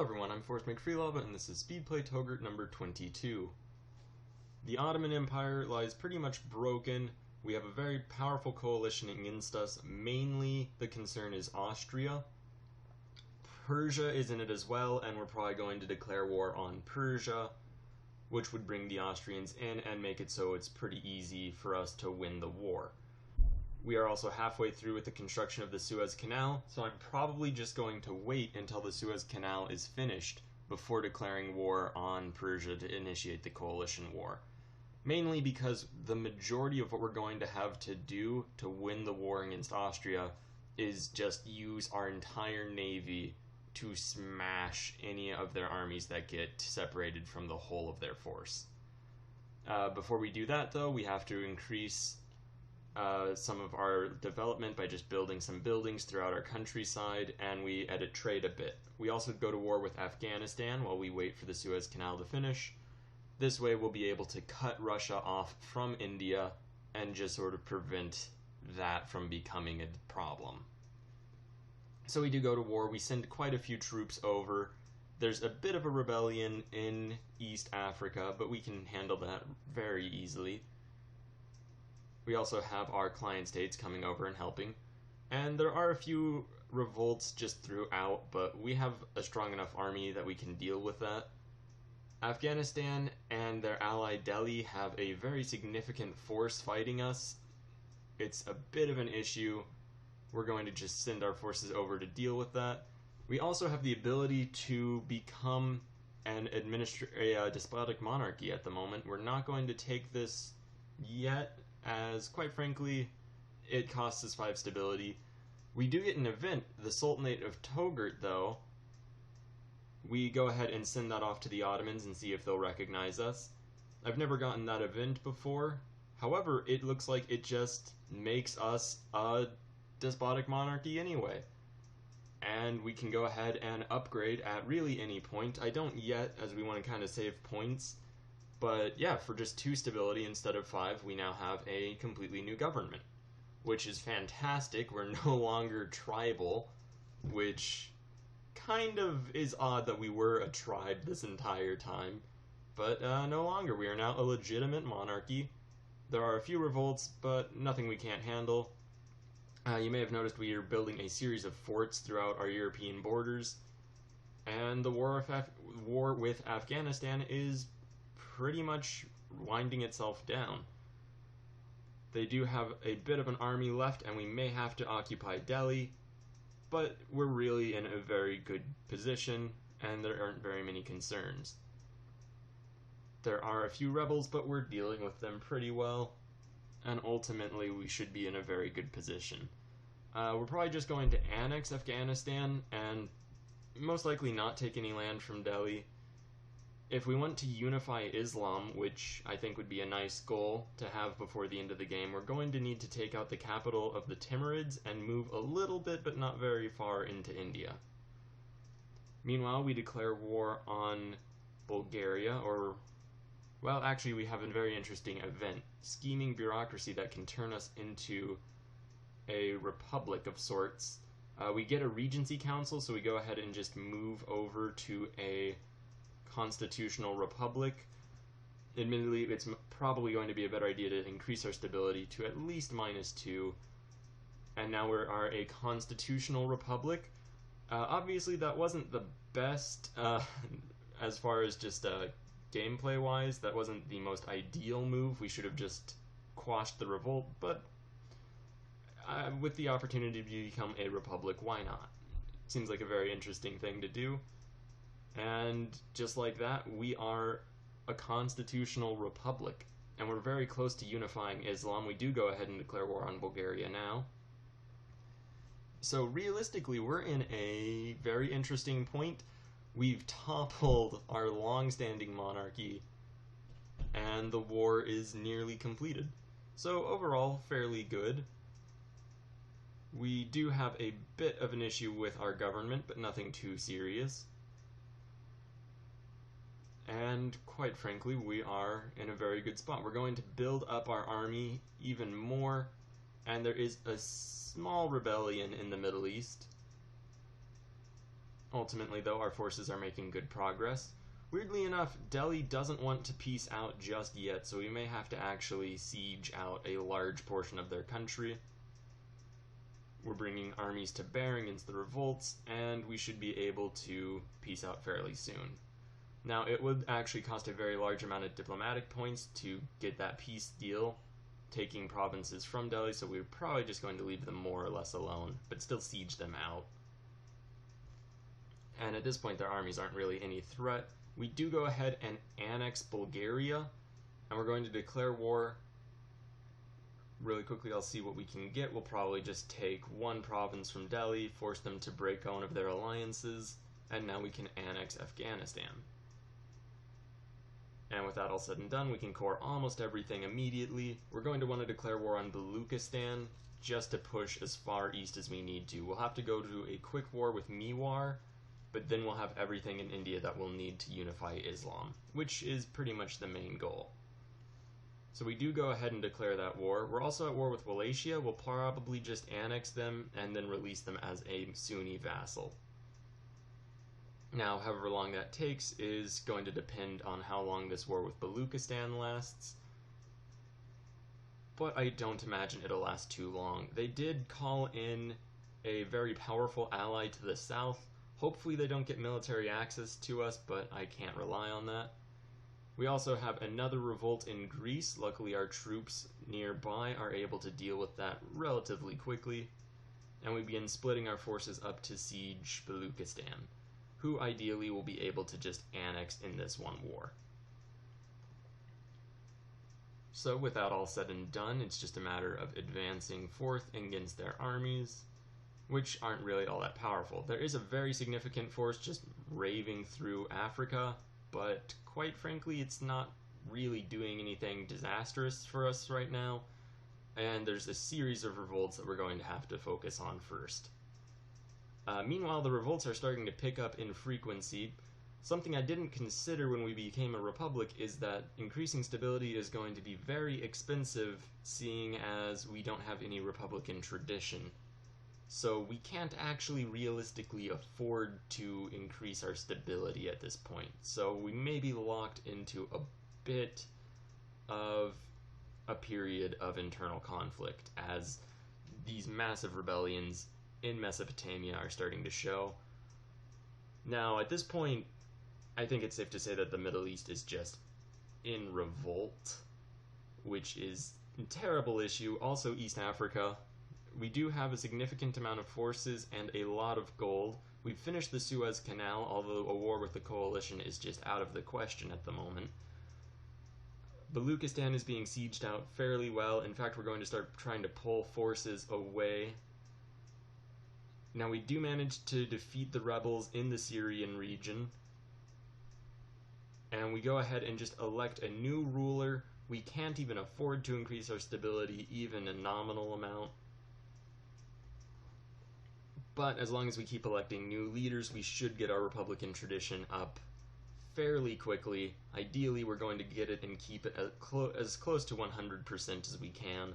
Hello everyone, I'm Force McFreelove, and this is Speedplay Touggourt number 22. The Ottoman Empire lies pretty much broken. We have a very powerful coalition against us. Mainly, the concern is Austria. Persia is in it as well, and we're probably going to declare war on Persia, which would bring the Austrians in and make it so it's pretty easy for us to win the war. We are also halfway through with the construction of the Suez Canal, so I'm probably just going to wait until the Suez Canal is finished before declaring war on Persia to initiate the coalition war. Mainly because the majority of what we're going to have to do to win the war against Austria is just use our entire navy to smash any of their armies that get separated from the whole of their force. Before we do that, though, we have to increase some of our development by just building some buildings throughout our countryside, and we edit trade a bit. We also go to war with Afghanistan while we wait for the Suez Canal to finish. This way we'll be able to cut Russia off from India and just sort of prevent that from becoming a problem. So we do go to war. We send quite a few troops over. There's a bit of a rebellion in East Africa, but we can handle that very easily. We also have our client states coming over and helping. And there are a few revolts just throughout, but we have a strong enough army that we can deal with that. Afghanistan and their ally Delhi have a very significant force fighting us. It's a bit of an issue. We're going to just send our forces over to deal with that. We also have the ability to become a despotic monarchy at the moment. We're not going to take this yet, as quite frankly it costs us 5 stability. We do get an event, the Sultanate of Touggourt, though. We go ahead and send that off to the Ottomans and see if they'll recognize us. I've never gotten that event before. However, it looks like it just makes us a despotic monarchy anyway. And we can go ahead and upgrade at really any point. I don't yet, as we want to kind of save points. But yeah, for just 2 stability instead of 5, we now have a completely new government, which is fantastic. We're no longer tribal, which kind of is odd that we were a tribe this entire time, but no longer. We are now a legitimate monarchy. There are a few revolts, but nothing we can't handle. You may have noticed we are building a series of forts throughout our European borders, and the war with Afghanistan is pretty much winding itself down. They do have a bit of an army left, and we may have to occupy Delhi, but we're really in a very good position, and there aren't very many concerns. There are a few rebels, but we're dealing with them pretty well, and ultimately we should be in a very good position. We're probably just going to annex Afghanistan, and most likely not take any land from Delhi. If we want to unify Islam, which I think would be a nice goal to have before the end of the game, we're going to need to take out the capital of the Timurids and move a little bit, but not very far, into India. Meanwhile, we declare war on Bulgaria, well, actually we have a very interesting event. Scheming bureaucracy that can turn us into a republic of sorts. We get a regency council, so we go ahead and just move over to a constitutional republic. Admittedly, it's probably going to be a better idea to increase our stability to at least -2, and now we are a constitutional republic. Obviously, that wasn't the best as far as just gameplay-wise. That wasn't the most ideal move. We should have just quashed the revolt, but with the opportunity to become a republic, why not? Seems like a very interesting thing to do. And just like that, we are a constitutional republic, and we're very close to unifying Islam. We do go ahead and declare war on Bulgaria now. So realistically, we're in a very interesting point. We've toppled our long-standing monarchy, and the war is nearly completed. So overall, fairly good. We do have a bit of an issue with our government, but nothing too serious. And quite frankly, we are in a very good spot. We're going to build up our army even more, and there is a small rebellion in the Middle East. Ultimately, though, our forces are making good progress. Weirdly enough, Delhi doesn't want to peace out just yet, so we may have to actually siege out a large portion of their country. We're bringing armies to bear against the revolts, and we should be able to peace out fairly soon. Now, it would actually cost a very large amount of diplomatic points to get that peace deal, taking provinces from Delhi, so we're probably just going to leave them more or less alone, but still siege them out. And at this point, their armies aren't really any threat. We do go ahead and annex Bulgaria, and we're going to declare war. Really quickly, I'll see what we can get. We'll probably just take one province from Delhi, force them to break one of their alliances, and now we can annex Afghanistan. And with that all said and done, we can core almost everything immediately. We're going to want to declare war on Baluchistan, just to push as far east as we need to. We'll have to go to a quick war with Mewar, but then we'll have everything in India that we'll need to unify Islam, which is pretty much the main goal. So we do go ahead and declare that war. We're also at war with Wallachia. We'll probably just annex them and then release them as a Sunni vassal. Now, however long that takes is going to depend on how long this war with Baluchistan lasts, but I don't imagine it'll last too long. They did call in a very powerful ally to the south. Hopefully they don't get military access to us, but I can't rely on that. We also have another revolt in Greece. Luckily our troops nearby are able to deal with that relatively quickly, and we begin splitting our forces up to siege Baluchistan, who ideally will be able to just annex in this one war. So with that all said and done, it's just a matter of advancing forth against their armies, which aren't really all that powerful. There is a very significant force just raving through Africa, but quite frankly, it's not really doing anything disastrous for us right now, and there's a series of revolts that we're going to have to focus on first. Meanwhile, the revolts are starting to pick up in frequency. Something I didn't consider when we became a republic is that increasing stability is going to be very expensive, seeing as we don't have any republican tradition. So we can't actually realistically afford to increase our stability at this point. So we may be locked into a bit of a period of internal conflict as these massive rebellions in Mesopotamia are starting to show. Now, at this point, I think it's safe to say that the Middle East is just in revolt, which is a terrible issue. Also, East Africa. We do have a significant amount of forces and a lot of gold. We've finished the Suez Canal, although a war with the coalition is just out of the question at the moment. Baluchistan is being sieged out fairly well. In fact, we're going to start trying to pull forces away. Now, we do manage to defeat the rebels in the Syrian region, and we go ahead and just elect a new ruler. We can't even afford to increase our stability even a nominal amount. But as long as we keep electing new leaders, we should get our Republican tradition up fairly quickly. Ideally, we're going to get it and keep it as close to 100% as we can.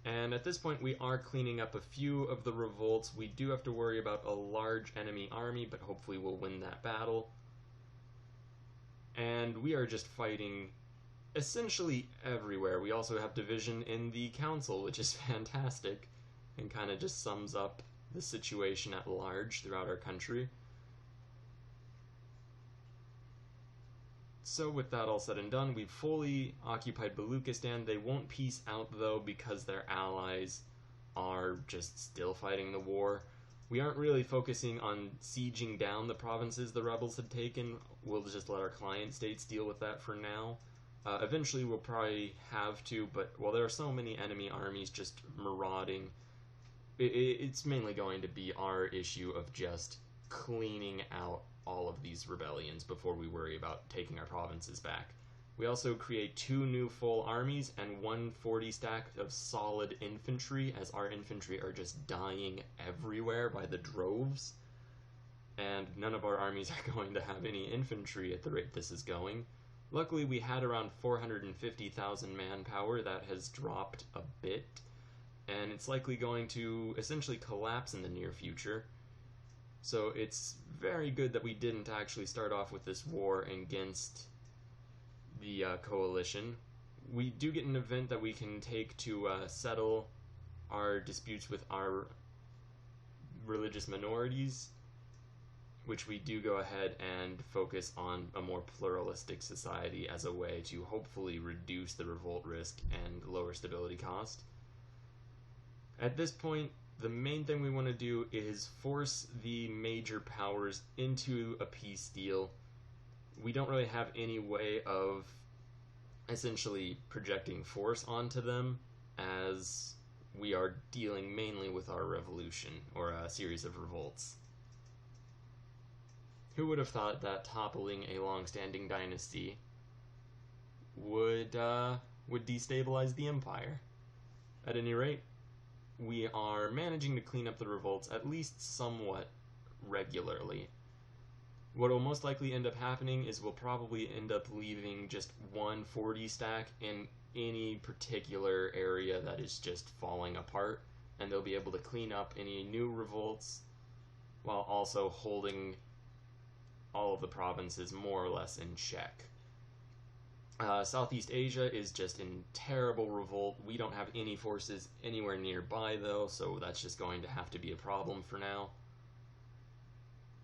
And at this point, we are cleaning up a few of the revolts. We do have to worry about a large enemy army, but hopefully we'll win that battle. And we are just fighting essentially everywhere. We also have division in the council, which is fantastic, and kind of just sums up the situation at large throughout our country. So with that all said and done, we've fully occupied Baluchistan. They won't peace out though because their allies are just still fighting the war. We aren't really focusing on sieging down the provinces the rebels had taken. We'll just let our client states deal with that for now. Eventually we'll probably have to, but while there are so many enemy armies just marauding, it's mainly going to be our issue of just cleaning out all of these rebellions before we worry about taking our provinces back. We also create 2 new full armies and 1 40 stack of solid infantry, as our infantry are just dying everywhere by the droves. And none of our armies are going to have any infantry at the rate this is going. Luckily, we had around 450,000 manpower. That has dropped a bit. and it's likely going to essentially collapse in the near future. So it's very good that we didn't actually start off with this war against the coalition. We do get an event that we can take to settle our disputes with our religious minorities, which we do go ahead and focus on a more pluralistic society as a way to hopefully reduce the revolt risk and lower stability cost. At this point, the main thing we want to do is force the major powers into a peace deal. We don't really have any way of essentially projecting force onto them, as we are dealing mainly with our revolution, or a series of revolts. Who would have thought that toppling a long-standing dynasty would destabilize the empire? At any rate, we are managing to clean up the revolts at least somewhat regularly. What will most likely end up happening is we'll probably end up leaving just one 40 stack in any particular area that is just falling apart, and they'll be able to clean up any new revolts while also holding all of the provinces more or less in check. Southeast Asia is just in terrible revolt. We don't have any forces anywhere nearby though, so that's just going to have to be a problem for now.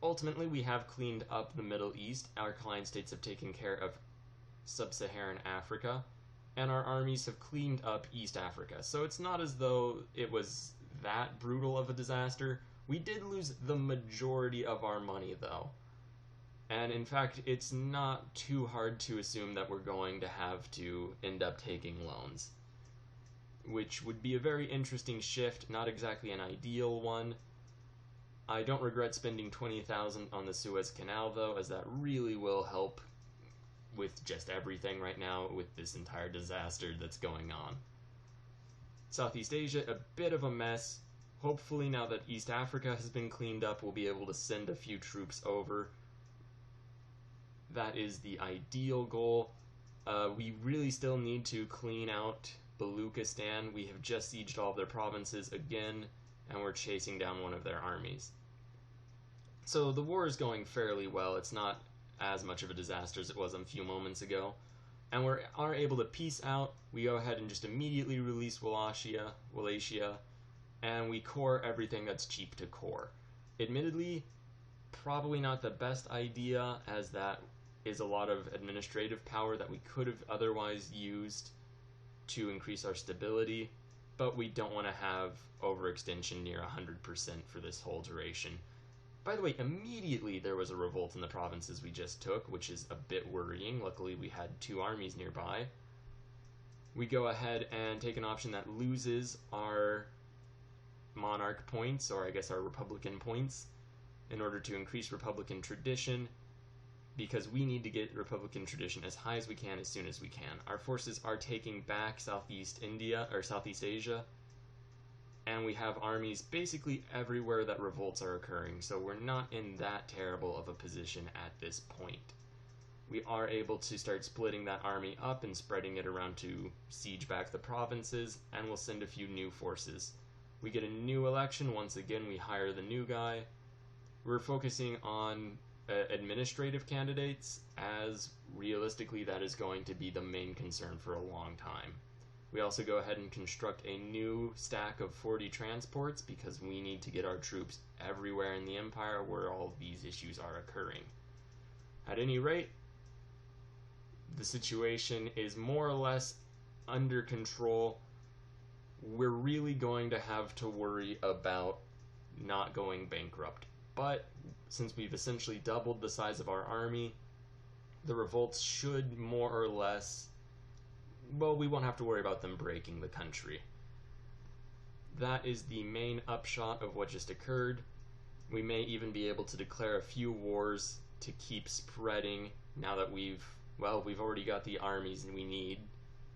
Ultimately, we have cleaned up the Middle East. Our client states have taken care of sub-Saharan Africa, and our armies have cleaned up East Africa. So it's not as though it was that brutal of a disaster. We did lose the majority of our money though. And in fact, it's not too hard to assume that we're going to have to end up taking loans, which would be a very interesting shift, not exactly an ideal one. I don't regret spending $20,000 on the Suez Canal though, as that really will help with just everything right now with this entire disaster that's going on. Southeast Asia, a bit of a mess. Hopefully now that East Africa has been cleaned up, we'll be able to send a few troops over. That is the ideal goal. We really still need to clean out Baluchistan. We have just sieged all of their provinces again, and we're chasing down one of their armies. So the war is going fairly well. It's not as much of a disaster as it was a few moments ago. And we are able to peace out. We go ahead and just immediately release Wallachia, and we core everything that's cheap to core. Admittedly, probably not the best idea, as that is a lot of administrative power that we could have otherwise used to increase our stability, but we don't want to have overextension near 100% for this whole duration. By the way, immediately there was a revolt in the provinces we just took, which is a bit worrying. Luckily, we had two armies nearby. We go ahead and take an option that loses our monarch points, or I guess our republican points, in order to increase republican tradition, because we need to get republican tradition as high as we can as soon as we can. Our forces are taking back Southeast Asia, and we have armies basically everywhere that revolts are occurring, so we're not in that terrible of a position at this point. We are able to start splitting that army up and spreading it around to siege back the provinces, and we'll send a few new forces. We get a new election. Once again, we hire the new guy. We're focusing on administrative candidates, as realistically that is going to be the main concern for a long time. We also go ahead and construct a new stack of 40 transports, because we need to get our troops everywhere in the empire where all of these issues are occurring. At any rate, the situation is more or less under control. We're really going to have to worry about not going bankrupt. But since we've essentially doubled the size of our army, the revolts should more or less, well, we won't have to worry about them breaking the country. That is the main upshot of what just occurred. We may even be able to declare a few wars to keep spreading now that we've already got the armies we need.